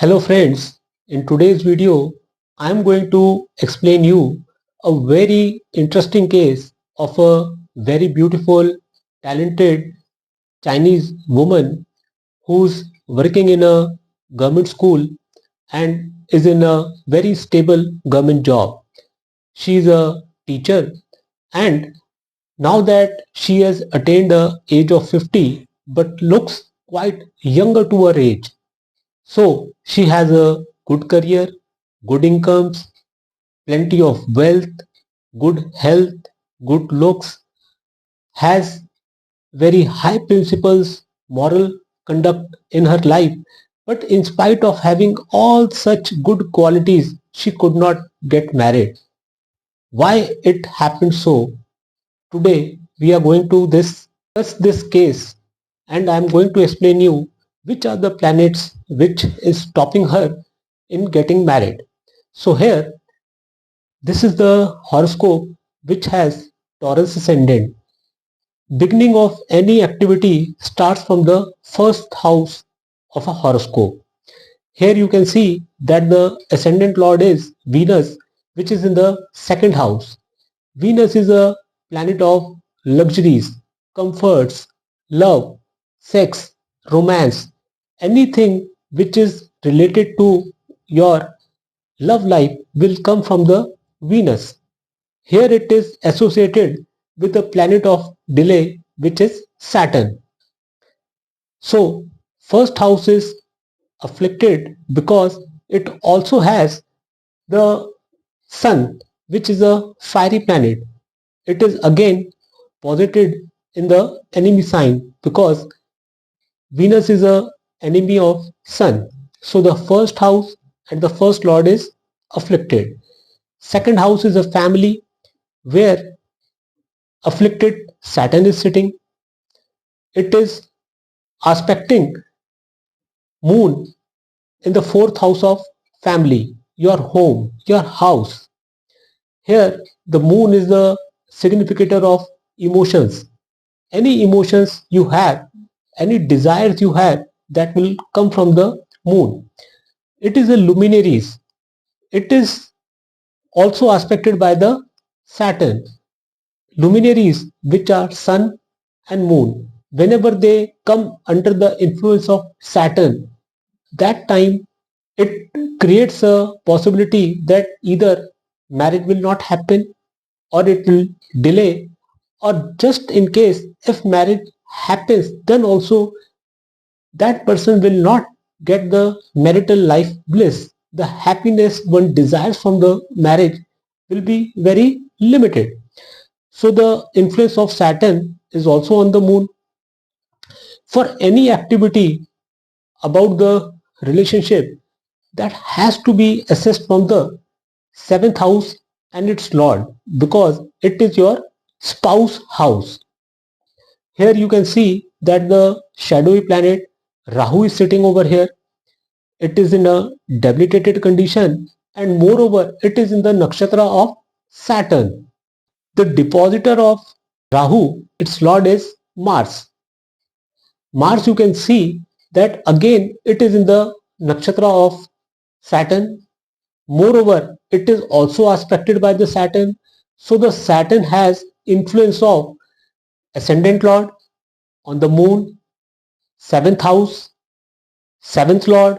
Hello friends, in today's video I am going to explain you a very interesting case of a very beautiful, talented Chinese woman who's working in a government school and is in a very stable government job. She is a teacher, and now that she has attained the age of 50 but looks quite younger to her age. So she has a good career, good incomes, plenty of wealth, good health, good looks, has very high principles, moral conduct in her life. But in spite of having all such good qualities, she could not get married. Why it happened so? Today we are going to discuss this case, and I am going to explain you which are the planets which is stopping her in getting married. So here, this is the horoscope which has Taurus ascendant. Beginning of any activity starts from the first house of a horoscope. Here you can see that the ascendant lord is Venus, which is in the second house. Venus is a planet of luxuries, comforts, love, sex, romance, anything which is related to your love life will come from the Venus. Here it is associated with the planet of delay, which is Saturn. So first house is afflicted because it also has the Sun, which is a fiery planet. It is again posited in the enemy sign because Venus is a enemy of Sun. So the first house and the first lord is afflicted. Second house is a family where afflicted Saturn is sitting. It is aspecting Moon in the fourth house of family, your home, your house. Here the Moon is the significator of emotions. Any emotions you have, any desires you have, that will come from the Moon. It is a luminaries. It is also aspected by the Saturn. Luminaries, which are Sun and Moon, whenever they come under the influence of Saturn, that time it creates a possibility that either marriage will not happen, or it will delay, or just in case if marriage happens, then also that person will not get the marital life bliss. The happiness one desires from the marriage will be very limited. So the influence of Saturn is also on the Moon. For any activity about the relationship, that has to be assessed from the seventh house and its lord, because it is your spouse house. Here you can see that the shadowy planet Rahu is sitting over here. It is in a debilitated condition, and moreover it is in the nakshatra of Saturn. The depositor of Rahu, its lord is Mars. Mars, you can see that again it is in the nakshatra of Saturn. Moreover, it is also aspected by the Saturn. So the Saturn has influence of ascendant lord on the moon, seventh house, seventh lord,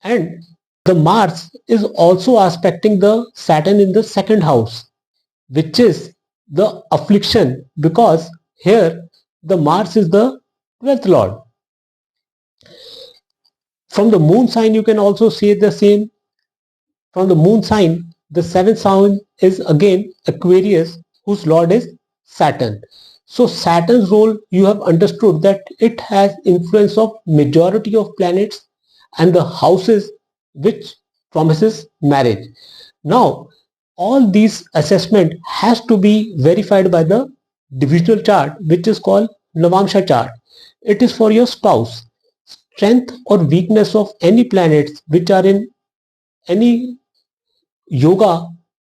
and the Mars is also aspecting the Saturn in the second house, which is the affliction, because here the Mars is the 12th lord. From the moon sign you can also see the same. From the moon sign, the seventh sign is again Aquarius, whose lord is Saturn. So Saturn's role, you have understood that it has influence of majority of planets and the houses which promises marriage. Now all these assessment has to be verified by the divisional chart, which is called Navamsha chart. It is for your spouse. Strength or weakness of any planets which are in any yoga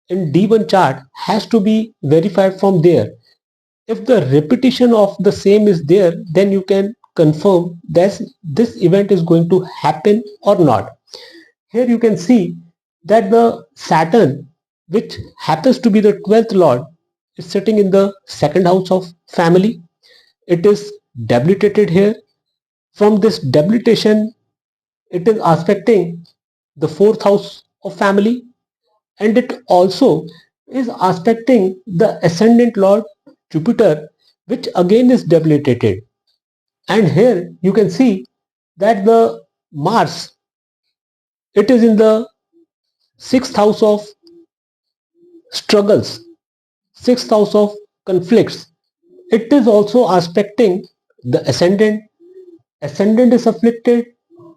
in D1 chart has to be verified from there. If the repetition of the same is there, then you can confirm that this event is going to happen or not. Here you can see that the Saturn, which happens to be the 12th lord, is sitting in the second house of family. It is debilitated here. From this debilitation, it is aspecting the fourth house of family, and it also is aspecting the ascendant lord Jupiter, which again is debilitated. And here you can see that the Mars, it is in the sixth house of struggles, sixth house of conflicts. It is also aspecting the ascendant. Ascendant is afflicted.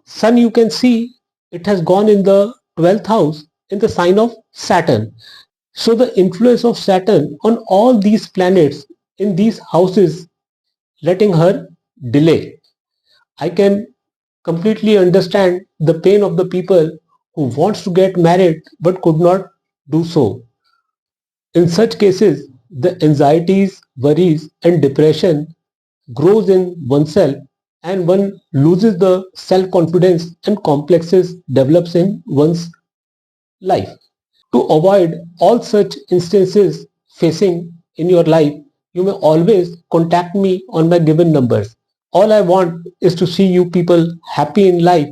Sun, you can see it has gone in the 12th house in the sign of Saturn. So the influence of Saturn on all these planets in these houses letting her delay. I can completely understand the pain of the people who wants to get married but could not do so. In such cases, the anxieties, worries and depression grows in oneself, and one loses the self-confidence and complexes develops in one's life. To avoid all such instances facing in your life, you may always contact me on my given numbers. All I want is to see you people happy in life,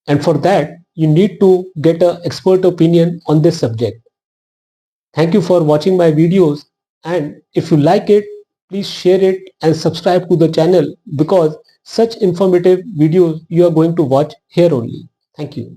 and for that you need to get an expert opinion on this subject. Thank you for watching my videos, and if you like it, please share it and subscribe to the channel, because such informative videos you are going to watch here only. Thank you.